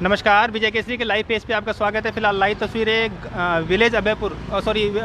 नमस्कार, विजय केसरी के live page पे आपका स्वागत है। फिलहाल लाइव तस्वीरें विलेज अभयपुर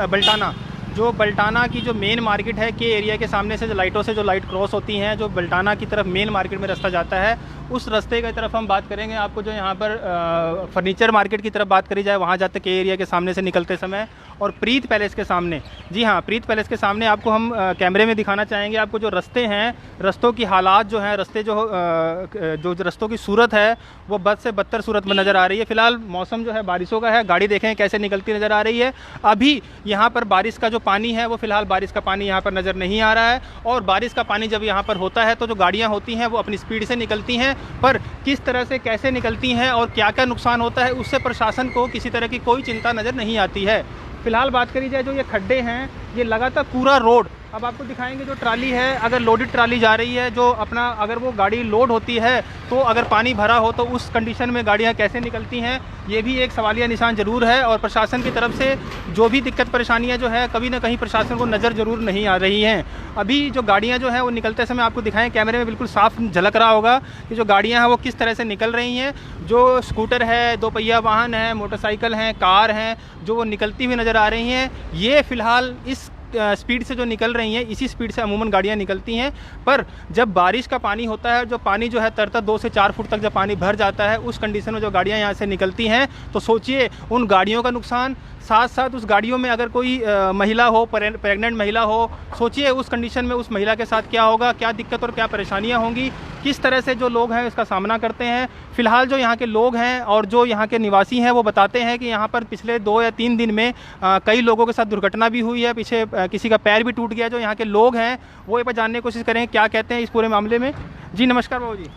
बल्टाना, जो बल्टाना की जो मेन मार्केट है के एरिया के सामने से जो लाइटों से जो लाइट क्रॉस होती हैं, जो बल्टाना की तरफ मेन मार्केट में रास्ता जाता है, उस रास्ते की तरफ हम बात करेंगे। आपको जो यहाँ पर फर्नीचर मार्केट की तरफ बात करी जाए, वहाँ जाते के एरिया के सामने से निकलते समय और प्रीत पैलेस के सामने, जी हाँ, प्रीत पैलेस के सामने आपको हम कैमरे में दिखाना चाहेंगे। आपको जो रास्ते हैं, रस्तों की हालात जो हैं, रास्ते जो रस्तों की सूरत है वो बद से बदतर सूरत में नज़र आ रही है। फिलहाल मौसम जो है बारिशों का है, गाड़ी देखें कैसे निकलती नज़र आ रही है। अभी यहाँ पर बारिश का जो पानी है वो फिलहाल बारिश का पानी यहाँ पर नज़र नहीं आ रहा है, और बारिश का पानी जब यहाँ पर होता है तो जो गाड़ियाँ होती हैं वो अपनी स्पीड से निकलती हैं, पर किस तरह से कैसे निकलती हैं और क्या क्या नुकसान होता है उससे प्रशासन को किसी तरह की कोई चिंता नज़र नहीं आती है। फिलहाल बात करी जाए, जो ये खड्डे हैं, ये लगातार पूरा रोड, अब आपको दिखाएंगे जो ट्राली है, अगर लोडेड ट्राली जा रही है, जो अपना अगर वो गाड़ी लोड होती है तो अगर पानी भरा हो तो उस कंडीशन में गाड़ियां कैसे निकलती हैं, ये भी एक सवालिया निशान ज़रूर है। और प्रशासन की तरफ से जो भी दिक्कत परेशानियां जो है, कभी ना कहीं प्रशासन को नज़र ज़रूर नहीं आ रही हैं। अभी जो गाड़ियाँ जो हैं वो निकलते समय आपको दिखाएँ, कैमरे में बिल्कुल साफ झलक रहा होगा कि जो गाड़ियाँ हैं वो किस तरह से निकल रही हैं। जो स्कूटर है, दो पहिया वाहन है, मोटरसाइकिल हैं, कार हैं, जो वो निकलती हुई नज़र आ रही हैं। ये फ़िलहाल इस स्पीड से जो निकल रही हैं, इसी स्पीड से अमूमन गाड़ियां निकलती हैं, पर जब बारिश का पानी होता है, जो पानी जो है तरता 2 से 4 फुट तक जब पानी भर जाता है, उस कंडीशन में जो गाड़ियां यहां से निकलती हैं, तो सोचिए उन गाड़ियों का नुकसान, साथ साथ उस गाड़ियों में अगर कोई महिला हो, प्रेग्नेंट महिला हो, सोचिए उस कंडीशन में उस महिला के साथ क्या होगा, क्या दिक्कत और क्या परेशानियां होंगी, किस तरह से जो लोग हैं इसका सामना करते हैं। फ़िलहाल जो यहाँ के लोग हैं और जो यहाँ के निवासी हैं वो बताते हैं कि यहाँ पर पिछले 2 या 3 दिन में कई लोगों के साथ दुर्घटना भी हुई है, पीछे किसी का पैर भी टूट गया। जो यहाँ के लोग हैं वो ये पर जानने की कोशिश करेंगे क्या कहते हैं इस पूरे मामले में। जी नमस्कार बाबू जी,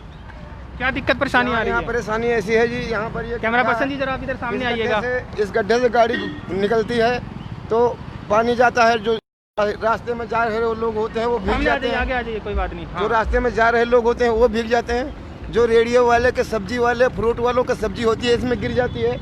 क्या दिक्कत परेशानी आ रही है? यहाँ परेशानी ऐसी है जी, यहाँ पर ये कैमरा पर्सन जी जरा आप इधर सामने आइएगा। इस गड्ढे से गाड़ी निकलती है तो पानी जाता है, जो रास्ते में जा रहे लोग होते हैं वो भीग जाते हैं। आगे आ जाइए, कोई बात नहीं। जो रास्ते में जा रहे लोग होते हैं वो भीग जाते हैं। जो रेडियो वाले के, सब्जी वाले, फ्रूट वालों की सब्जी होती है इसमें गिर जाती है,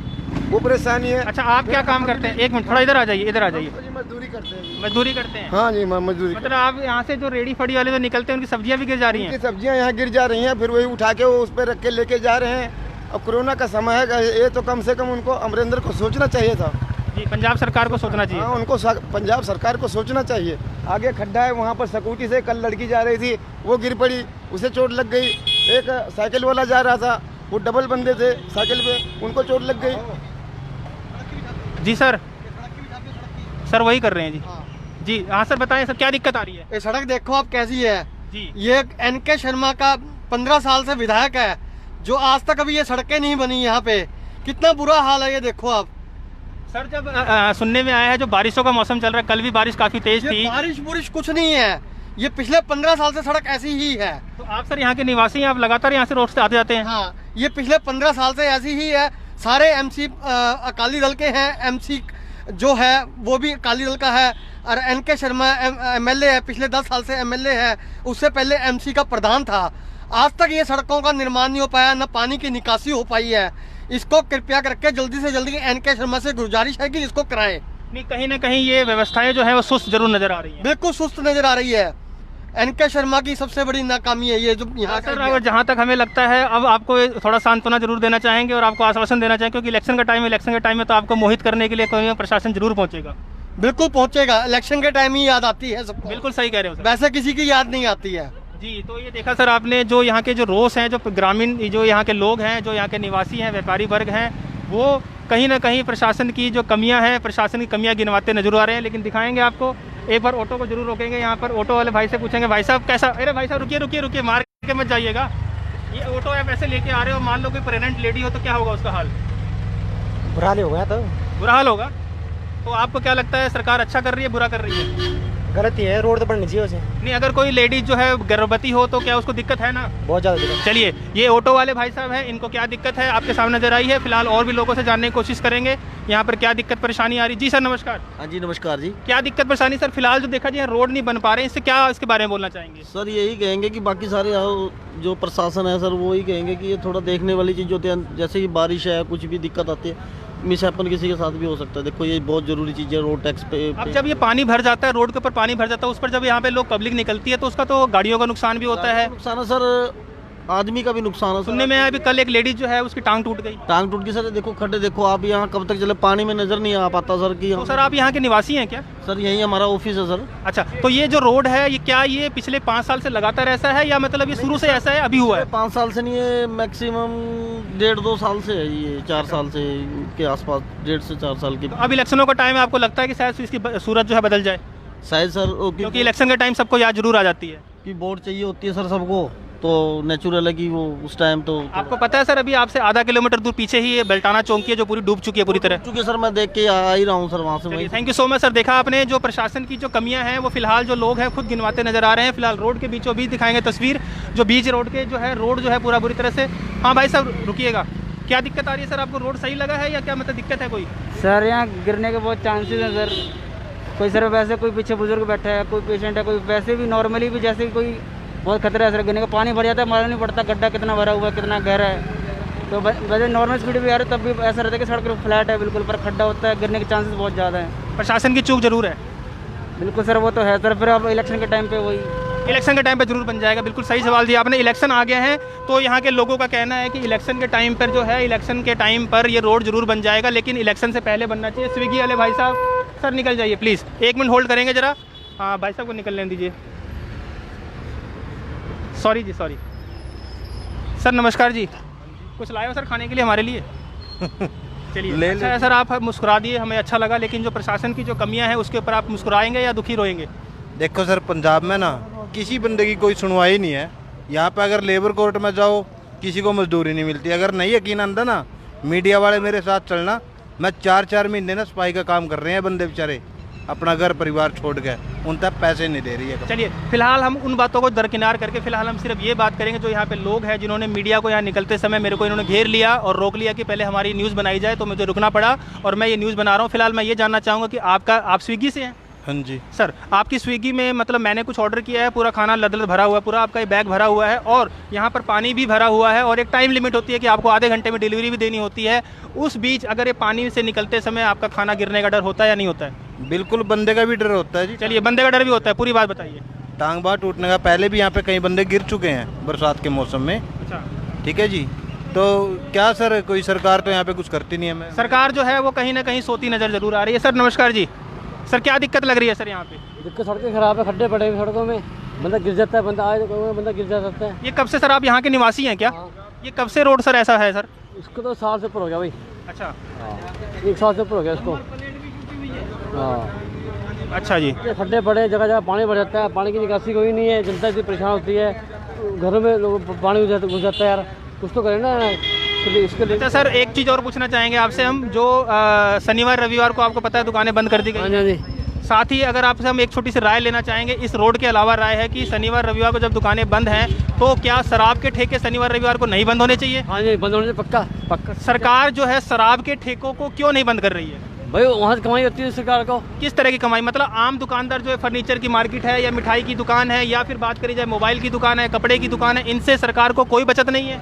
वो परेशानी है। अच्छा, आप क्या काम करते हैं? एक मिनट, थोड़ा इधर आ जाइए, इधर आ जाइए। मजदूरी करते हैं। मजदूरी करते हैं? हाँ जी, मजदूरी। मतलब आप यहाँ से जो रेडी फड़ी वाले जो निकलते हैं उनकी सब्जियाँ भी गिर जा रही हैं? सब्जियाँ यहाँ गिर जा रही हैं, फिर वही उठा के वो उस पर रख के लेके जा रहे हैं। अब कोरोना का समय है, ये तो कम से कम उनको अमरिंदर को सोचना चाहिए था। जी, पंजाब सरकार को सोचना चाहिए। हाँ, उनको पंजाब सरकार को सोचना चाहिए। आगे खड्डा है, वहाँ पर स्कूटी से कल लड़की जा रही थी, वो गिर पड़ी, उसे चोट लग गई। एक साइकिल वाला जा रहा था, वो डबल बंदे थे साइकिल पे, उनको चोट लग गई। जी सर वही कर रहे हैं जी। जी हाँ सर, बताएं सर, क्या दिक्कत आ रही है? ये सड़क देखो आप कैसी है जी। ये NK शर्मा का 15 साल से विधायक है, जो आज तक अभी ये सड़कें नहीं बनी यहाँ पे। कितना बुरा हाल है ये देखो आप। सर जब सुनने में आया है जो बारिशों का मौसम चल रहा है, कल भी बारिश काफी तेज थी। बारिश कुछ नहीं है, ये पिछले 15 साल से सड़क ऐसी ही है। तो आप सर यहाँ के निवासी हैं, आप लगातार यहाँ से रोड से आते जाते हैं? हाँ, ये पिछले 15 साल से ऐसी ही है। सारे MC अकाली दल के हैं, MC जो है वो भी अकाली दल का है, और NK शर्मा MLA है, पिछले 10 साल से MLA है, उससे पहले MC का प्रधान था। आज तक ये सड़कों का निर्माण नहीं हो पाया, न पानी की निकासी हो पाई है। इसको कृपया करके जल्दी से जल्दी NK शर्मा से गुजारिश है कि इसको कराएं। नहीं, कहीं ना कहीं ये व्यवस्थाएं जो है वो सुस्त जरूर नजर आ रही है। बिल्कुल सुस्त नजर आ रही है। NK शर्मा की सबसे बड़ी नाकामी है ये जो यहाँ सर। अगर जहाँ तक हमें लगता है, अब आपको थोड़ा सांत्वना जरूर देना चाहेंगे और आपको आश्वासन देना चाहेंगे, क्योंकि इलेक्शन का टाइम में तो आपको मोहित करने के लिए कोई प्रशासन जरूर पहुंचेगा। बिल्कुल पहुंचेगा, इलेक्शन के टाइम ही याद आती है सबको। बिल्कुल सही कह रहे हो सर। वैसे किसी की याद नहीं आती है जी। तो ये देखा सर आपने, जो यहाँ के जो रोष हैं, जो ग्रामीण, जो यहाँ के लोग हैं, जो यहाँ के निवासी हैं, व्यापारी वर्ग हैं, वो कहीं ना कहीं प्रशासन की जो कमियां हैं, प्रशासन की कमियां गिनवाते नजर आ रहे हैं। लेकिन दिखाएंगे आपको, एक बार ऑटो को जरूर रोकेंगे यहाँ पर। ऑटो वाले भाई से पूछेंगे, भाई साहब कैसा? अरे भाई साहब रुकिए, मार के मत जाइएगा। ये ऑटो आप ऐसे लेके आ रहे हो, मान लो कोई प्रेग्नेंट लेडी हो तो क्या होगा उसका हाल? बुरा हाल होगा। तो बुरा हाल होगा। तो आपको क्या लगता है, सरकार अच्छा कर रही है, बुरा कर रही है? गलती है, रोड तो बननी चाहिए उसे। नहीं, अगर कोई लेडीज जो है गर्भवती हो तो क्या उसको दिक्कत है ना? बहुत ज़्यादा दिक्कत। चलिए, ये ऑटो वाले भाई साहब हैं, इनको क्या दिक्कत है आपके सामने नजर आई है। फिलहाल और भी लोगों से जानने की कोशिश करेंगे यहाँ पर क्या दिक्कत परेशानी आ रही। जी सर नमस्कार। हाँ जी नमस्कार जी। क्या दिक्कत परेशानी सर? फिलहाल जो देखा जाए रोड नहीं बन पा रहे हैं, इससे क्या इसके बारे में बोलना चाहेंगे? सर यही कहेंगे कि बाकी सारे जो प्रशासन है सर वो ही कहेंगे कि ये थोड़ा देखने वाली चीज़ होती है। जैसे कि बारिश है, कुछ भी दिक्कत आती है, मिसहैपन किसी के साथ भी हो सकता है। देखो ये बहुत जरूरी चीज़ है रोड टैक्स पे। अब जब ये पानी भर जाता है, रोड के ऊपर पानी भर जाता है, उस पर जब यहाँ पे लोग पब्लिक निकलती है तो उसका तो गाड़ियों का नुकसान भी होता है। नुकसान है सर, आदमी का भी नुकसान है सर। सुनने में आया अभी कल एक लेडीज जो है उसकी टांग टूट गई। टांग टूट गई सर, देखो खड्डे देखो आप, यहाँ कब तक चले, पानी में नजर नहीं आ पाता सर कि तो सर आप यहाँ के निवासी हैं क्या? सर यही हमारा ऑफिस है सर। अच्छा, तो ये जो रोड है ये क्या ये पिछले 5 साल से लगातार ऐसा है या मतलब ये शुरू से ऐसा है अभी हुआ है? 5 साल से नहीं है, मैक्सिमम 1.5-2 साल से है, ये 4 साल से के आसपास, 1.5 से 4 साल की। अब इलेक्शनों का टाइम है, आपको लगता है कि शायद इसकी सूरत जो है बदल जाए? शायद सर क्योंकि इलेक्शन के टाइम सबको याद जरूर आ जाती है कि वोट चाहिए होती है सर सबको, तो नेचुरल है कि वो उस टाइम तो आपको पता है सर अभी आपसे आधा किलोमीटर दूर पीछे ही ये बेल्टाना चौकी है जो पूरी डूब चुकी है पूरी तरह। चूँकि सर मैं देख के आ ही रहा हूँ सर वहाँ से। Thank you so much sir. देखा आपने जो प्रशासन की जो कमियां हैं वो फिलहाल जो लोग हैं खुद गिनवाते नजर आ रहे हैं। फिलहाल रोड के बीचों बीच दिखाएंगे तस्वीर, जो बीच रोड के जो है रोड जो है पूरा बुरी तरह से। हाँ भाई साहब रुकिएगा, क्या दिक्कत आ रही है सर? आपको रोड सही लगा है या क्या मतलब दिक्कत है कोई? सर यहाँ गिरने के बहुत चांसेस हैं सर। कोई सर वैसे कोई पीछे बुजुर्ग बैठा है, कोई पेशेंट है, कोई वैसे भी नॉर्मली भी जैसे कोई बहुत खतरा है सर गिरने का। पानी भर जाता है, मालूम नहीं पड़ता गड्ढा कितना भरा हुआ है, कितना गहरा है। तो वैसे नॉर्मल स्पीड भी आ रहे तब भी ऐसा रहता है कि सड़क फ्लैट है बिल्कुल, पर खड्डा होता है, गिरने के चांसेस बहुत ज़्यादा हैं। प्रशासन की चूक जरूर है। बिल्कुल सर वो तो है सर, फिर अब इलेक्शन के टाइम पे वही इलेक्शन के टाइम पे जरूर बन जाएगा। बिल्कुल सही सवाल दिया आपने। इलेक्शन आ गए हैं तो यहाँ के लोगों का कहना है कि इलेक्शन के टाइम पर जो है इलेक्शन के टाइम पर ये रोड जरूर बन जाएगा, लेकिन इलेक्शन से पहले बनना चाहिए। स्विगी वाले भाई साहब सर निकल जाइए प्लीज़, 1 मिनट होल्ड करेंगे ज़रा। हाँ भाई साहब को निकल लेने दीजिए। सॉरी जी सॉरी। सर नमस्कार जी, कुछ लाए हो सर खाने के लिए हमारे लिए? चलिए अच्छा है सर, आप मुस्कुरा दिए, हमें अच्छा लगा। लेकिन जो प्रशासन की जो कमियां हैं उसके ऊपर आप मुस्कुराएंगे या दुखी रोएंगे? देखो सर, पंजाब में ना किसी बंदे की कोई सुनवाई नहीं है। यहाँ पे अगर लेबर कोर्ट में जाओ किसी को मजदूरी नहीं मिलती। अगर नहीं यकीन आंदा ना, मीडिया वाले मेरे साथ चलना। मैं 4-4 महीने ना सफाई का काम कर रहे हैं बंदे बेचारे, अपना घर परिवार छोड़ के, उन तक पैसे नहीं दे रही है। चलिए फिलहाल हम उन बातों को दरकिनार करके फिलहाल हम सिर्फ ये बात करेंगे जो यहाँ पे लोग हैं जिन्होंने मीडिया को यहाँ निकलते समय मेरे को इन्होंने घेर लिया और रोक लिया कि पहले हमारी न्यूज़ बनाई जाए, तो मुझे रुकना पड़ा और मैं ये न्यूज़ बना रहा हूँ। फिलहाल मैं ये जानना चाहूँगा कि आप स्विगी से हैं? हाँ जी सर, आपकी स्विगी में मतलब मैंने कुछ ऑर्डर किया है, पूरा खाना लदलद भरा हुआ है, पूरा आपका ये बैग भरा हुआ है और यहाँ पर पानी भी भरा हुआ है और एक टाइम लिमिट होती है कि आपको आधे घंटे में डिलीवरी भी देनी होती है। उस बीच अगर ये पानी से निकलते समय आपका खाना गिरने का डर होता है या नहीं होता है? बिल्कुल, बंदे का भी डर होता है जी। चलिए बंदे का डर भी होता है, पूरी बात बताइए। टांग बार टूटने का, पहले भी यहाँ पे कई बंदे गिर चुके हैं बरसात के मौसम में। अच्छा, ठीक है जी। तो क्या सर, कोई सरकार तो यहाँ पे कुछ करती नहीं है? मैं सरकार जो है वो कहीं ना कहीं सोती नज़र जरूर आ रही है। सर नमस्कार जी, सर क्या दिक्कत लग रही है सर यहाँ पे? दिक्कत सड़कें खराब है, खड्डे पड़े हैं सड़कों में, बंदा गिर जाता है, बंदा आए तो बंदा गिर जा सकता है। ये कब से सर आप यहाँ के निवासी हैं क्या? ये कब से रोड सर ऐसा है सर? इसको तो साल से ऊपर हो गया भाई। अच्छा 1 साल से ऊपर हो गया इसको। हाँ अच्छा जी। ये खड्डे पड़े, जगह जगह पानी भर जाता है, पानी की निकासी कोई नहीं है, जनता इतनी परेशान होती है, घरों में लोग पानी घुस जाता है। यार कुछ तो करें ना इसके लिए। अच्छा सर, एक चीज़ और पूछना चाहेंगे आपसे हम, जो शनिवार रविवार को आपको पता है दुकानें बंद कर दी गई। हाँ जी। साथ ही अगर आपसे हम एक छोटी सी राय लेना चाहेंगे, इस रोड के अलावा राय है कि शनिवार रविवार को जब दुकानें बंद हैं तो क्या शराब के ठेके शनिवार रविवार को नहीं बंद होने चाहिए? हाँ जी, बंद होने से पक्का पक्का। सरकार जो है शराब के ठेकों को क्यों नहीं बंद कर रही है? भाई वहाँ से कमाई होती है सरकार को। किस तरह की कमाई? मतलब आम दुकानदार जो है फर्नीचर की मार्केट है या मिठाई की दुकान है या फिर बात करी जाए मोबाइल की दुकान है, कपड़े की दुकान है, इनसे सरकार को कोई बचत नहीं है?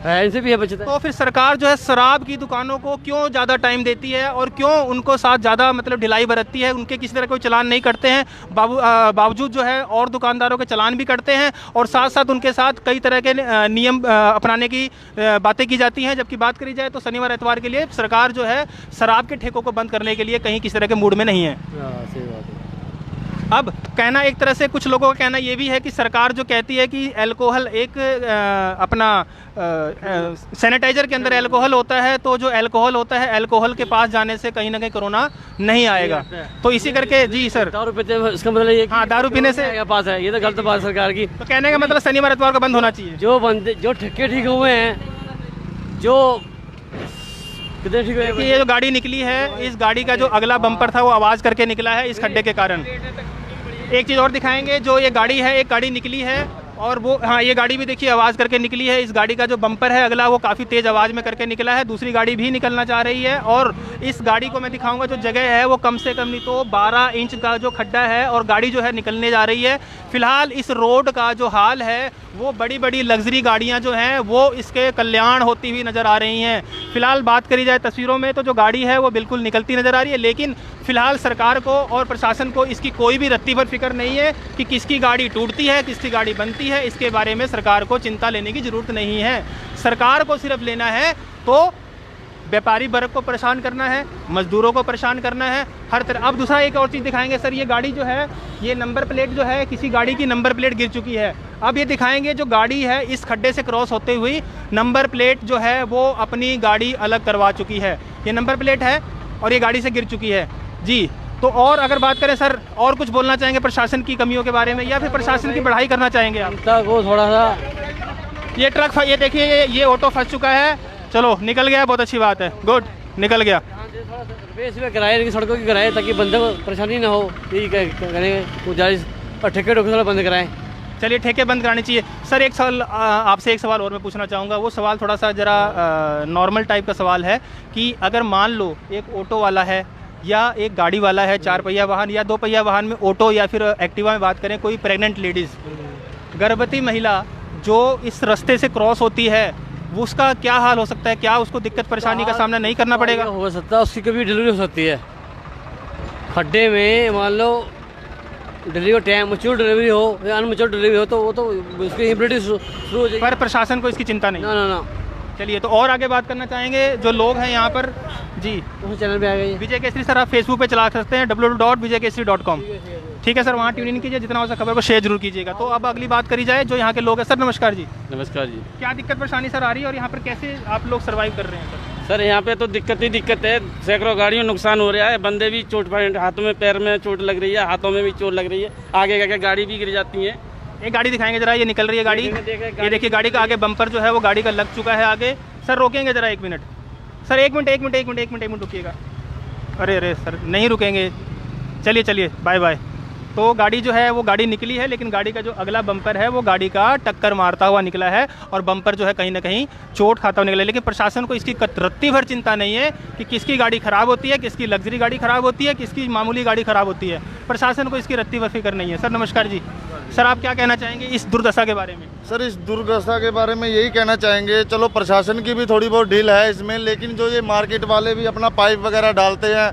इनसे भी है बचत। तो फिर सरकार जो है शराब की दुकानों को क्यों ज़्यादा टाइम देती है और क्यों उनको साथ ज़्यादा मतलब ढिलाई बरतती है? उनके किसी तरह कोई चलान नहीं करते हैं, बावजूद जो है और दुकानदारों के चलान भी करते हैं और साथ साथ उनके साथ कई तरह के नियम अपनाने की बातें की जाती हैं। जबकि बात करी जाए तो शनिवार एतवार के लिए सरकार जो है शराब के ठेकों को बंद करने के लिए कहीं किसी तरह के मूड में नहीं है। सही बात है। अब कहना एक तरह से कुछ लोगों का कहना ये भी है कि सरकार जो कहती है कि अल्कोहल एक अपना सैनिटाइजर के अंदर अल्कोहल होता है, तो जो अल्कोहल होता है अल्कोहल के पास जाने से कहीं ना कहीं कोरोना नहीं आएगा। तो इसी करके जी सर, दारू पीते इसका मतलब ये हाँ दारू पीने से पास है, ये तो गलत बात सरकार की। तो कहने का मतलब शनिवार एतवार को बंद होना चाहिए। जो ठेके ठीक हुए हैं, जो कितने ठीक हुए? ये जो गाड़ी निकली है, इस गाड़ी का जो अगला बम्पर था वो आवाज़ करके निकला है इस खड्डे के कारण। एक चीज़ और दिखाएंगे, जो ये गाड़ी है, एक गाड़ी निकली है और वो हाँ ये गाड़ी भी देखिए आवाज़ करके निकली है। इस गाड़ी का जो बम्पर है अगला वो काफ़ी तेज़ आवाज़ में करके निकला है। दूसरी गाड़ी भी निकलना चाह रही है और इस गाड़ी को मैं दिखाऊंगा, जो जगह है वो कम से कम नहीं तो 12 इंच का जो खड्डा है और गाड़ी जो है निकलने जा रही है। फिलहाल इस रोड का जो हाल है वो बड़ी बड़ी लग्जरी गाड़ियाँ जो हैं वो इसके कल्याण होती हुई नज़र आ रही हैं। फिलहाल बात करी जाए तस्वीरों में तो जो गाड़ी है वो बिल्कुल निकलती नज़र आ रही है, लेकिन फिलहाल सरकार को और प्रशासन को इसकी कोई भी रत्ती भर फिक्र नहीं है कि किसकी गाड़ी टूटती है, किसकी गाड़ी बनती जाती है, इसके बारे में सरकार को चिंता लेने की ज़रूरत नहीं है। सरकार को सिर्फ लेना है तो व्यापारी वर्ग को परेशान करना है, मजदूरों को परेशान करना है, हर तरह। अब दूसरा एक और चीज़ दिखाएंगे सर, ये गाड़ी जो है, ये नंबर प्लेट जो है, किसी गाड़ी की नंबर प्लेट गिर चुकी है। अब ये दिखाएंगे जो गाड़ी है इस खड्डे से क्रॉस होते हुई नंबर प्लेट जो है वो अपनी गाड़ी अलग करवा चुकी है। ये नंबर प्लेट है और ये गाड़ी से गिर चुकी है जी। तो और अगर बात करें सर, और कुछ बोलना चाहेंगे प्रशासन की कमियों के बारे में, या फिर प्रशासन की बढ़ाई करना चाहेंगे आप? वो थोड़ा सा ये ट्रक, ये देखिए ये ऑटो फंस चुका है, चलो निकल गया, बहुत अच्छी बात है, गुड, निकल गया। इसमें किराए सड़कों की किराए, ताकि बंदे को परेशानी ना हो, यही करेंगे गुजारिश। और ठेके थोड़ा बंद कराएं। चलिए ठेके बंद करानी चाहिए। सर एक सवाल आपसे, एक सवाल और मैं पूछना चाहूँगा, वो सवाल थोड़ा सा ज़रा नॉर्मल टाइप का सवाल है कि अगर मान लो एक ऑटो वाला है या एक गाड़ी वाला है, 4 पहिया वाहन या 2 पहिया वाहन में ऑटो या फिर एक्टिवा में बात करें, कोई प्रेग्नेंट लेडीज़, गर्भवती महिला जो इस रास्ते से क्रॉस होती है, वो उसका क्या हाल हो सकता है? क्या उसको दिक्कत परेशानी का सामना नहीं करना पड़ेगा? हो सकता है उसकी कभी डिलीवरी हो सकती है खड्डे में, मान लो डिलीवरी टाइम मैच्योर डिलीवरी हो या अनमैच्योर डिलीवरी हो, तो वो तो उसकी इम्यूनिटी शुरू हो जाएगी। पर प्रशासन को इसकी चिंता नहीं? ना। चलिए तो और आगे बात करना चाहेंगे जो लोग हैं यहाँ पर जी। उस चैनल पे आ गई विजय केसरी सर आप फेसबुक पे चला सकते हैं www.vijaykesri.com, ठीक है सर, वहाँ ट्यून इन कीजिए, जितना हो सके खबर को शेयर जरूर कीजिएगा। तो अब अगली बात करी जाए जो यहाँ के लोग हैं। सर नमस्कार जी। नमस्कार जी। क्या दिक्कत परेशानी सर आ रही है और यहाँ पर कैसे आप लोग सर्वाइव कर रहे हैं सर? सर यहाँ पे तो दिक्कत ही दिक्कत है, सैकड़ों गाड़ियों नुकसान हो रहा है, बंदे भी चोट पाए, हाथों में पैर में चोट लग रही है, हाथों में भी चोट लग रही है, आगे का गाड़ी भी गिर जाती है। एक गाड़ी दिखाएंगे जरा, ये निकल रही है गाड़ी, ये देखिए गाड़ी का आगे बम्पर जो है वो गाड़ी का लग चुका है आगे। सर रोकेंगे जरा 1 मिनट सर, 1 मिनट रुकिएगा। अरे सर नहीं रुकेंगे, चलिए बाय बाय। तो गाड़ी जो है वो गाड़ी निकली है, लेकिन गाड़ी का जो अगला बम्पर है वो गाड़ी का टक्कर मारता हुआ निकला है और बम्पर जो है कहीं ना कहीं चोट खाता हुआ निकला है। लेकिन प्रशासन को इसकी रत्ती भर चिंता नहीं है कि किसकी गाड़ी ख़राब होती है, किसकी लग्जरी गाड़ी ख़राब होती है, किसकी मामूली गाड़ी ख़राब होती है। प्रशासन को इसकी रत्ती भर फिक्र नहीं है। सर नमस्कार जी। सर आप क्या कहना चाहेंगे इस दुर्दशा के बारे में? सर इस दुर्दशा के बारे में यही कहना चाहेंगे, चलो प्रशासन की भी थोड़ी बहुत ढील है इसमें, लेकिन जो ये मार्केट वाले भी अपना पाइप वगैरह डालते हैं,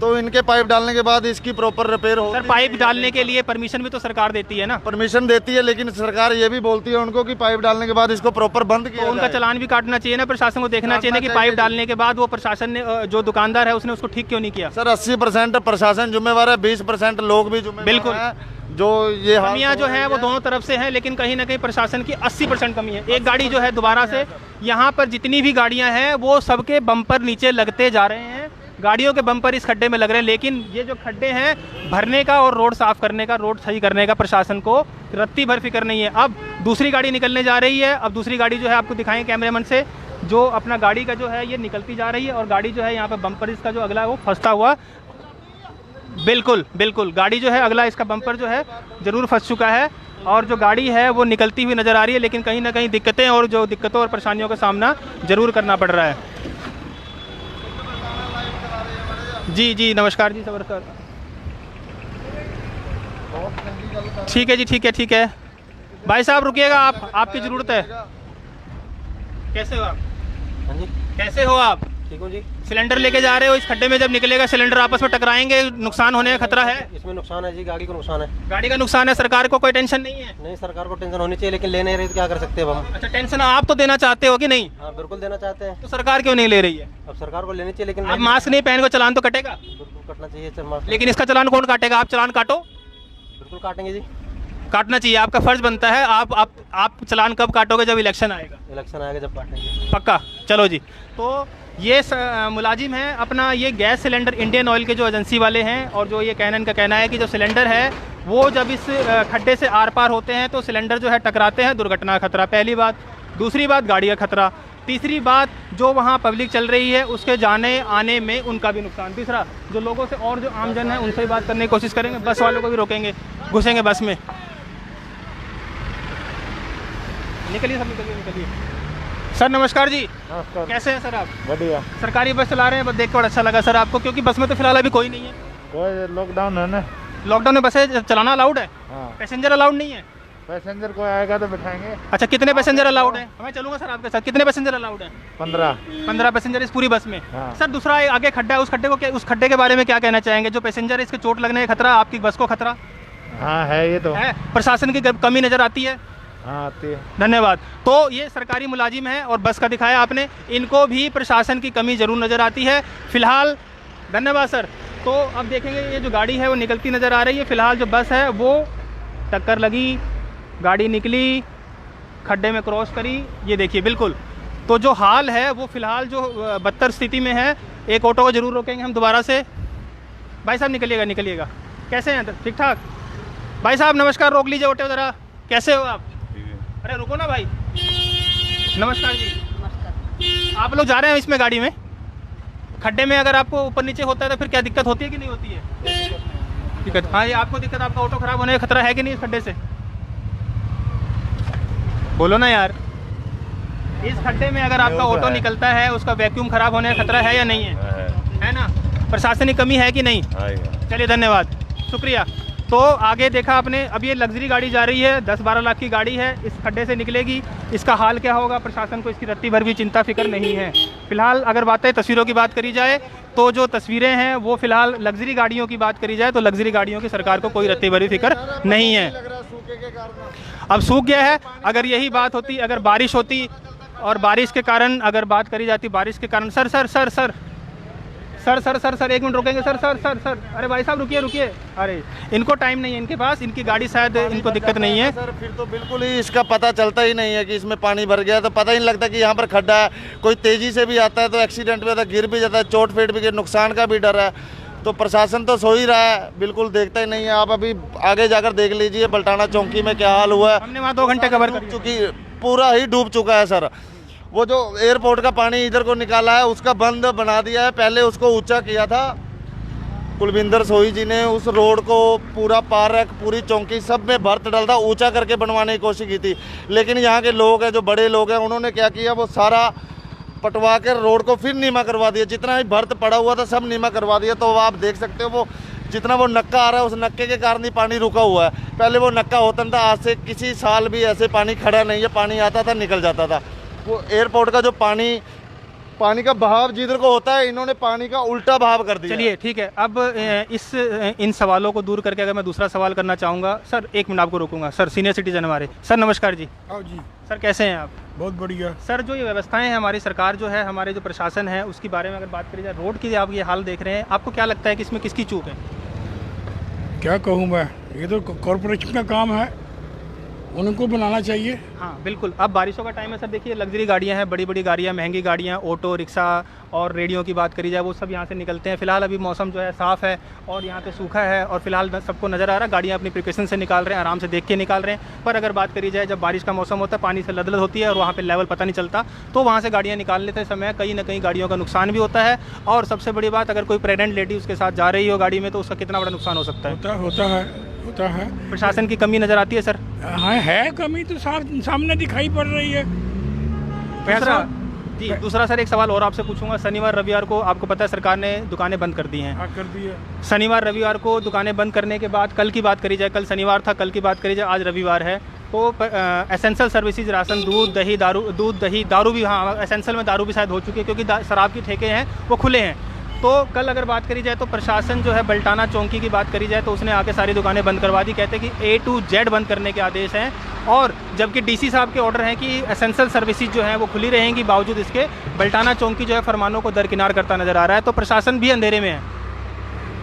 तो इनके पाइप डालने के बाद इसकी प्रॉपर रिपेयर हो। सर पाइप डालने के लिए परमिशन भी तो सरकार देती है ना? परमिशन देती है, लेकिन सरकार ये भी बोलती है उनको कि पाइप डालने के बाद इसको प्रॉपर बंद किया तो उनका चालान भी काटना चाहिए ना, प्रशासन को देखना चाहिए ना कि पाइप डालने के बाद वो प्रशासन ने, जो दुकानदार है उसने उसको ठीक क्यों नहीं किया? सर 80% प्रशासन जिम्मेवार है, 20% लोग भी जिम्मेवार बिल्कुल हैं। जो ये कमियां जो है वो दोनों तरफ से हैं, लेकिन कहीं ना कहीं प्रशासन की 80% कमी है। एक गाड़ी जो है दोबारा से यहाँ पर जितनी भी गाड़ियाँ हैं वो सबके बम्पर नीचे लगते जा रहे हैं, गाड़ियों के बम्पर इस खड्डे में लग रहे हैं, लेकिन ये जो खड्डे हैं भरने का और रोड साफ करने का, रोड सही करने का प्रशासन को रत्ती भर फिक्र नहीं है। अब दूसरी गाड़ी निकलने जा रही है, अब दूसरी गाड़ी जो है आपको दिखाएं कैमरामैन से, जो अपना गाड़ी का जो है ये निकलती जा रही है और गाड़ी जो है यहाँ पर बम्पर इसका जो अगला है वो फंसता हुआ, बिल्कुल गाड़ी जो है अगला इसका बम्पर जो है ज़रूर फंस चुका है और जो गाड़ी है वो निकलती हुई नज़र आ रही है, लेकिन कहीं ना कहीं दिक्कतें और जो दिक्कतों और परेशानियों का सामना ज़रूर करना पड़ रहा है। जी नमस्कार जी सवरकर। ठीक है जी, ठीक है भाई साहब रुकिएगा, आपकी ज़रूरत है। कैसे हो आप? हाँ जी कैसे हो आप? ठीक हूँ जी। सिलेंडर लेके जा रहे हो, इस खड्डे में जब निकलेगा सिलेंडर आपस में टकराएंगे, नुकसान होने का खतरा है। इसमें नुकसान है जी, गाड़ी को नुकसान है। गाड़ी का नुकसान है, सरकार को कोई टेंशन नहीं है? नहीं, सरकार को टेंशन होनी चाहिए, लेकिन ले नहीं रही तो क्या कर सकते हैं अब हम। अच्छा टेंशन आप तो देना चाहते हो कि नहीं? हाँ बिल्कुल देना चाहते हैं। तो सरकार क्यों नहीं ले रही है? अब सरकार को लेनी चाहिए, लेकिन आप मास्क नहीं पहन को चलान तो कटेगा? बिल्कुल कटना चाहिए सर, मास्क लेकिन इसका चलान कौन काटेगा? आप चलान काटो। बिल्कुल काटेंगे जी, काटना चाहिए, आपका फर्ज बनता है। आप चलान कब काटोगे? जब इलेक्शन आएगा। इलेक्शन आएगा जब काटेंगे। पक्का। चलो जी। तो ये मुलाजिम है अपना, ये गैस सिलेंडर इंडियन ऑयल के जो एजेंसी वाले हैं, और जो ये कैनन का कहना है कि जो सिलेंडर है वो जब इस खड्डे से आर पार होते हैं तो सिलेंडर जो है टकराते हैं, दुर्घटना खतरा, पहली बात। दूसरी बात गाड़ी का खतरा। तीसरी बात जो वहाँ पब्लिक चल रही है उसके जाने आने में उनका भी नुकसान। तीसरा जो लोगों से और जो आमजन है उनसे भी बात करने की कोशिश करेंगे, बस वालों को भी रोकेंगे, घुसेंगे बस में। निकलिए सब, निकलिए। सर नमस्कार जी। नमस्कार। कैसे हैं सर आप? बढ़िया। सरकारी बस चला रहे हैं, बस देख कर बड़ा अच्छा लगा सर आपको, क्योंकि बस में तो फिलहाल अभी कोई नहीं है। कोई लॉकडाउन है ना? लॉकडाउन में बसें चलाना अलाउड है? हाँ। पैसेंजर अलाउड नहीं है? पैसेंजर कोई आएगा तो बैठाएंगे। अच्छा कितने पैसेंजर अलाउड है? मैं चलूंगा सर आपके साथ। कितने पैसेंजर अलाउड है? 15 पैसेंजर इस पूरी बस में। हाँ। सर दूसरा आगे खड्डा है, उस खड्डे के बारे में क्या कहना चाहेंगे? जो पैसेंजर है इसके चोट लगने का खतरा, आपकी बस को खतरा हाँ है, ये तो है। प्रशासन की कमी नजर आती है? हाँ आते हैं। धन्यवाद। तो ये सरकारी मुलाजिम है और बस का दिखाया आपने, इनको भी प्रशासन की कमी जरूर नज़र आती है फिलहाल। धन्यवाद सर। तो अब देखेंगे ये जो गाड़ी है वो निकलती नज़र आ रही है। फिलहाल जो बस है वो टक्कर लगी, गाड़ी निकली, खड्डे में क्रॉस करी, ये देखिए बिल्कुल। तो जो हाल है वो फिलहाल जो बदतर स्थिति में है। एक ऑटो को जरूर रोकेंगे हम दोबारा से। भाई साहब निकलिएगा निकलिएगा, कैसे हैं? ठीक ठाक। भाई साहब नमस्कार, रोक लीजिए ऑटो ज़रा, कैसे हो आप? अरे रुको ना भाई। नमस्कार जी। नमस्कार। आप लोग जा रहे हैं इसमें गाड़ी में, खड्डे में अगर आपको ऊपर नीचे होता है तो फिर क्या दिक्कत होती है कि नहीं होती है? दिक्कत, हाँ ये आपको दिक्कत, आपका ऑटो खराब होने का खतरा है कि नहीं इस खड्डे से? बोलो ना यार। इस खड्डे में अगर आपका ऑटो निकलता है उसका वैक्यूम खराब होने का खतरा है या नहीं है ना? प्रशासनिक कमी है कि नहीं? चलिए धन्यवाद, शुक्रिया। तो आगे देखा आपने, अब ये लग्जरी गाड़ी जा रही है, 10-12 लाख की गाड़ी है, इस खड्डे से निकलेगी, इसका हाल क्या होगा प्रशासन को इसकी रत्ती भर भी चिंता फिक्र नहीं है। फिलहाल अगर बातें तस्वीरों की बात करी जाए तो जो तस्वीरें हैं वो फिलहाल लग्जरी गाड़ियों की बात करी जाए तो लग्जरी गाड़ियों की सरकार को कोई रत्ती भर भी फिक्र नहीं है। अब सूख गया है। अगर यही बात होती, अगर बारिश होती और बारिश के कारण अगर बात करी जाती, बारिश के कारण sir sir sir sir sir sir sir sir 1 minute रुकेंगे सर सर सर सर अरे भाई साहब रुकिए रुकिए। अरे इनको टाइम नहीं है इनके पास, इनकी गाड़ी शायद इनको दिक्कत नहीं है सर। फिर तो बिल्कुल ही इसका पता चलता ही नहीं है कि इसमें पानी भर गया, तो पता ही नहीं लगता कि यहाँ पर खड्डा है। कोई तेज़ी से भी आता है तो एक्सीडेंट भी होता है, गिर भी जाता है, चोट फेट भी, नुकसान का भी डर है। तो प्रशासन तो सो ही रहा है, बिल्कुल देखता ही नहीं है। आप अभी आगे जाकर देख लीजिए बल्टाना चौकी में क्या हाल हुआ है। हमने वहाँ 2 घंटे कवर कर चुकी, पूरा ही डूब चुका है सर। वो जो एयरपोर्ट का पानी इधर को निकाला है उसका बंद बना दिया है, पहले उसको ऊंचा किया था कुलविंदर सोही जी ने। उस रोड को पूरा पार्क, पूरी चौकी सब में भर्त डलता ऊंचा करके बनवाने की कोशिश की थी, लेकिन यहाँ के लोग हैं, जो बड़े लोग हैं, उन्होंने क्या किया, वो सारा पटवा कर रोड को फिर नीमा करवा दिया। जितना ही भर्त पड़ा हुआ था सब नीमा करवा दिया। तो आप देख सकते हो वो जितना वो नक्का आ रहा है, उस नक्के के कारण ही पानी रुका हुआ है। पहले वो नक्का होता था, आज से किसी साल भी ऐसे पानी खड़ा नहीं है, पानी आता था निकल जाता था। वो एयरपोर्ट का जो पानी का बहाव जिधर को होता है, इन्होंने पानी का उल्टा बहाव कर दिया। चलिए ठीक है। अब इन सवालों को दूर करके अगर मैं दूसरा सवाल करना चाहूँगा सर, 1 मिनट आपको रोकूंगा सर, सीनियर सिटीजन हमारे। सर नमस्कार जी। आओ जी। सर कैसे हैं आप? बहुत बढ़िया सर। जो ये व्यवस्थाएं हैं हमारी सरकार जो है, हमारे जो प्रशासन है उसके बारे में अगर बात करी जाए, रोड की आप ये हाल देख रहे हैं, आपको क्या लगता है कि इसमें किसकी चूक है? क्या कहूँ मैं, ये तो कॉरपोरेशन का काम है, उनको बनाना चाहिए। हाँ बिल्कुल। अब बारिशों का टाइम है सर, देखिए लग्जरी गाड़ियाँ हैं, बड़ी बड़ी गाड़ियाँ, महंगी गाड़ियाँ, ऑटो रिक्शा और रेडियो की बात करी जाए वो सब यहाँ से निकलते हैं। फिलहाल अभी मौसम जो है साफ़ है और यहाँ पे सूखा है और फिलहाल सबको नज़र आ रहा है, गाड़ियाँ अपनी प्रिकॉशन से निकाल रहे हैं, आराम से देख के निकाल रहे हैं। पर अगर बात करी जाए जब बारिश का मौसम होता है, पानी से लदलद होती है और वहाँ पर लेवल पता नहीं चलता, तो वहाँ से गाड़ियाँ निकालने के समय कहीं ना कहीं गाड़ियों का नुकसान भी होता है। और सबसे बड़ी बात, अगर कोई प्रेग्नेंट लेडी उसके साथ जा रही हो गाड़ी में तो उसका कितना बड़ा नुकसान हो सकता है। होता है। प्रशासन की कमी नज़र आती है सर? हाँ है, कमी तो सामने दिखाई पड़ रही है। दूसरा सर एक सवाल और आपसे पूछूंगा। शनिवार रविवार को आपको पता है सरकार ने दुकानें बंद कर दी हैं। हाँ कर दी है। शनिवार रविवार को दुकानें बंद करने के बाद, कल की बात करी जाए, कल शनिवार था, कल की बात करी जाए, आज रविवार है, तो एसेंशियल सर्विसेज, राशन, दूध दही दारू भी, हाँ एसेंशियल में दारू भी शायद हो चुकी है क्योंकि शराब के ठेके हैं वो खुले हैं। तो कल अगर बात करी जाए तो प्रशासन जो है बल्टाना चौकी की बात करी जाए तो उसने आके सारी दुकानें बंद करवा दी। कहते हैं कि A to Z बंद करने के आदेश हैं, और जबकि डीसी साहब के ऑर्डर हैं कि एसेंशियल सर्विसेज जो हैं वो खुली रहेंगी। बावजूद इसके बल्टाना चौकी जो है फरमानों को दरकिनार करता नज़र आ रहा है। तो प्रशासन भी अंधेरे में है।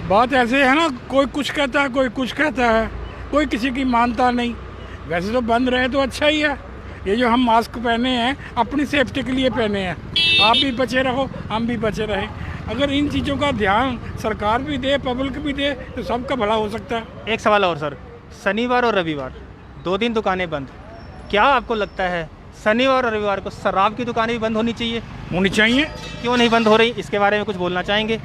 बात ऐसे है ना, कोई कुछ कहता है, कोई कुछ कहता है, कोई किसी की मानता नहीं। वैसे तो बंद रहे तो अच्छा ही है। ये जो हम मास्क पहने हैं अपनी सेफ्टी के लिए पहने हैं, आप भी बचे रहो, हम भी बचे रहें। अगर इन चीज़ों का ध्यान सरकार भी दे, पब्लिक भी दे, तो सबका भला हो सकता है। एक सवाल और सर, शनिवार और रविवार 2 दिन दुकानें बंद, क्या आपको लगता है शनिवार और रविवार को शराब की दुकानें भी बंद होनी चाहिए? होनी चाहिए। क्यों नहीं बंद हो रही, इसके बारे में कुछ बोलना चाहेंगे?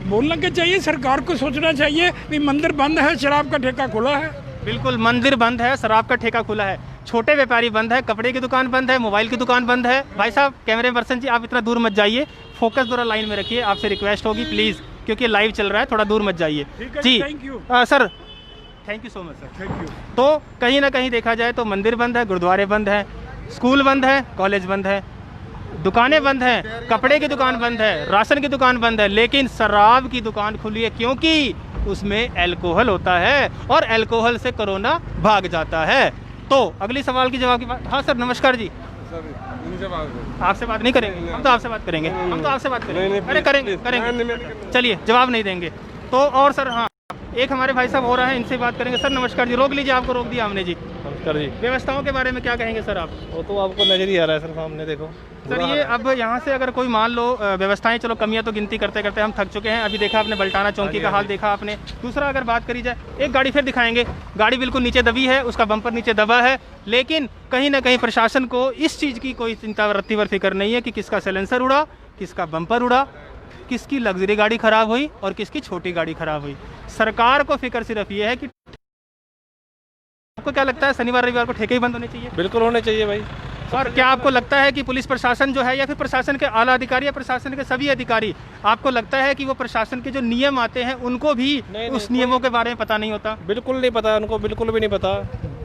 बोलना क्या चाहिए, सरकार को सोचना चाहिए कि मंदिर बंद है, शराब का ठेका खुला है। बिल्कुल, मंदिर बंद है, शराब का ठेका खुला है, छोटे व्यापारी बंद है, कपड़े की दुकान बंद है, मोबाइल की दुकान बंद है। भाई साहब कैमरे पर्सन जी आप इतना दूर मत जाइए, फोकस थोड़ा लाइन में रखिए, आपसे रिक्वेस्ट होगी प्लीज़, क्योंकि लाइव चल रहा है, थोड़ा दूर मत जाइए जी। Thank you sir, thank you so much sir. Thank you. तो कहीं ना कहीं देखा जाए तो मंदिर बंद है, गुरुद्वारे बंद है, स्कूल बंद है, कॉलेज बंद है, दुकानें बंद हैं, कपड़े की दुकान बंद है, राशन की दुकान बंद है, लेकिन शराब की दुकान खुली है क्योंकि उसमें अल्कोहल होता है और अल्कोहल से कोरोना भाग जाता है। तो अगली सवाल की जवाब की बात। हाँ सर, नमस्कार जी। आपसे बात नहीं करेंगे, हम तो आपसे बात करेंगे, हम तो आपसे बात करेंगे। अरे करेंगे करेंगे, चलिए जवाब नहीं देंगे तो। और सर हाँ, एक हमारे भाई साहब हो रहे हैं, इनसे बात करेंगे। सर नमस्कार जी, रोक लीजिए, आपको रोक दिया हमने जी। नमस्कार जी। व्यवस्थाओं के बारे में क्या कहेंगे सर आप? वो तो आपको नजर ही आ रहा है सर, सामने देखो सर। ये अब यहाँ से अगर कोई मान लो व्यवस्थाएं, चलो कमियां तो गिनती करते करते हम थक चुके हैं। अभी देखा आपने बल्टाना चौकी का हाल देखा आपने। दूसरा अगर बात करी जाए, एक गाड़ी फिर दिखाएंगे, गाड़ी बिल्कुल नीचे दबी है, उसका बम्पर नीचे दबा है, लेकिन कहीं ना कहीं प्रशासन को इस चीज़ की कोई चिंता वृत्तिवर फिक्र नहीं है कि किसका साइलेंसर उड़ा, किसका बम्पर उड़ा, किसकी लग्जरी गाड़ी खराब हुई और किसकी छोटी गाड़ी खराब हुई। सरकार को फिक्र सिर्फ ये है कि आपको क्या लगता है शनिवार रविवार को ठेके ही बंद होने चाहिए? बिल्कुल होने चाहिए भाई। और क्या आपको लगता है कि पुलिस प्रशासन जो है या फिर प्रशासन के आला अधिकारी या प्रशासन के सभी अधिकारी, आपको लगता है कि वो प्रशासन के जो नियम आते हैं उनको भी उस नियमों के बारे में पता नहीं होता? बिल्कुल नहीं पता उनको, बिल्कुल भी नहीं पता।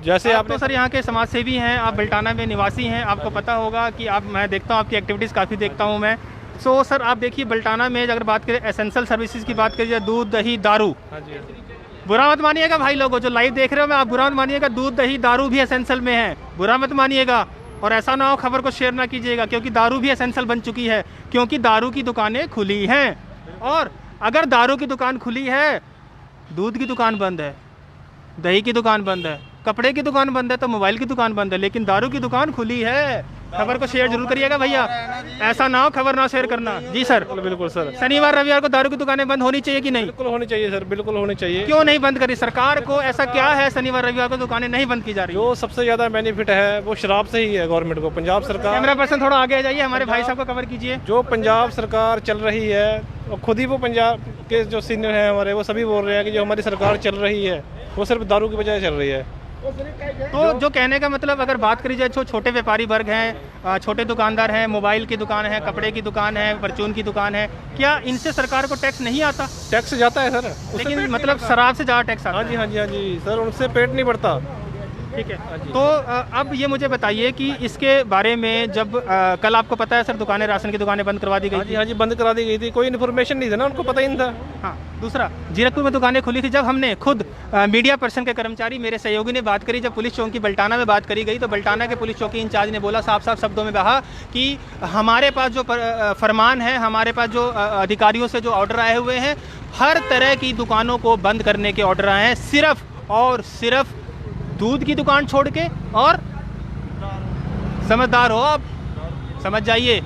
जैसे आप तो सर यहाँ के समाज सेवी हैं, आप बल्टाना में निवासी हैं, आपको पता होगा कि आप, मैं देखता हूँ आपकी एक्टिविटीज़ काफ़ी देखता हूँ मैं। सो सर आप देखिए, बल्टाना में अगर बात करें एसेंशियल सर्विसेज की बात करिए, दूध दही दारू, बुरा मत मानिएगा भाई लोगों जो लाइव देख रहे हो, मैं आप बुरा मत मानिएगा, दूध दही दारू भी एसेंशियल में है, बुरा मत मानिएगा। और ऐसा ना हो खबर को शेयर ना कीजिएगा, क्योंकि दारू भी एसेंशियल बन चुकी है, क्योंकि दारू की दुकानें खुली हैं। और अगर दारू की दुकान खुली है, दूध की दुकान बंद है, दही की दुकान बंद है, कपड़े की दुकान बंद है, तो मोबाइल की दुकान बंद है, लेकिन दारू की दुकान खुली है। खबर को शेयर जरूर करिएगा भैया, ऐसा ना हो खबर ना शेयर करना। जी सर। बिल्कुल सर। शनिवार रविवार को दारू की दुकानें बंद होनी चाहिए कि नहीं? बिल्कुल होनी चाहिए सर, बिल्कुल होनी चाहिए। क्यों नहीं बंद करी सरकार को? ऐसा क्या है शनिवार रविवार को दुकानें नहीं बंद की जा रही? जो सबसे ज्यादा बेनिफिट है वो शराब से ही है गवर्नमेंट को। पंजाब सरकार, कैमरा पर्सन थोड़ा आगे आ जाइए, हमारे भाई साहब को कवर कीजिए। जो पंजाब सरकार चल रही है, और खुद ही वो पंजाब के जो सीनियर हैं हमारे, वो सभी बोल रहे हैं कि जो हमारी सरकार चल रही है वो सिर्फ दारू की वजह चल रही है। तो जो कहने का मतलब, अगर बात करी जाए, जो छोटे व्यापारी वर्ग हैं, छोटे दुकानदार हैं, मोबाइल की दुकान है, कपड़े की दुकान है, परचून की दुकान है, क्या इनसे सरकार को टैक्स नहीं आता? टैक्स जाता है सर, लेकिन मतलब शराब से ज़्यादा टैक्स आता है। हाँ जी हाँ जी हाँ जी सर, उनसे पेट नहीं बढ़ता। ठीक है। तो अब ये मुझे बताइए कि इसके बारे में जब कल आपको पता है सर दुकानें, राशन की दुकानें बंद करवा दी गई? हाँ जी बंद करा दी गई थी, कोई इन्फॉर्मेशन नहीं था ना, उनको पता ही नहीं था। हाँ, दूसरा जीरकपुर में दुकानें खुली थी, जब हमने खुद मीडिया पर्सन के कर्मचारी मेरे सहयोगी ने बात करी, जब पुलिस चौकी बल्टाना में बात करी गई, तो बल्टाना के पुलिस चौकी इंचार्ज ने बोला, साफ साफ शब्दों में कहा कि हमारे पास जो फरमान है, हमारे पास जो अधिकारियों से जो ऑर्डर आए हुए हैं, हर तरह की दुकानों को बंद करने के ऑर्डर आए हैं, सिर्फ और सिर्फ दूध की दुकान छोड़ के। और समझदार हो आप, समझ जाइए,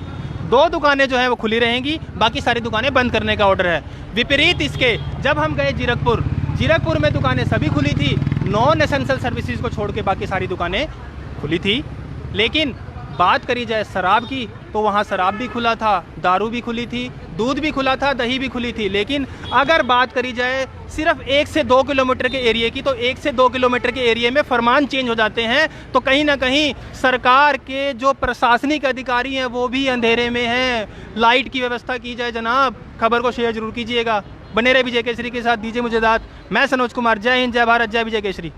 2 दुकानें जो हैं वो खुली रहेंगी, बाकी सारी दुकानें बंद करने का ऑर्डर है। विपरीत इसके जब हम गए जीरकपुर में दुकानें सभी खुली थी, नॉन एसेंशियल सर्विसेज को छोड़ के बाकी सारी दुकानें खुली थी। लेकिन बात करी जाए शराब की, तो वहाँ शराब भी खुला था, दारू भी खुली थी, दूध भी खुला था, दही भी खुली थी। लेकिन अगर बात करी जाए सिर्फ 1 से 2 किलोमीटर के एरिया की, तो 1 से 2 किलोमीटर के एरिया में फरमान चेंज हो जाते हैं। तो कहीं ना कहीं सरकार के जो प्रशासनिक अधिकारी हैं वो भी अंधेरे में हैं। लाइट की व्यवस्था की जाए जनाब। खबर को शेयर जरूर कीजिएगा। बने रहे विजय केसरी के साथ, दीजिए मुझे दाद। मैं सनोज कुमार, जय हिंद, जय भारत, जय विजय केसरी।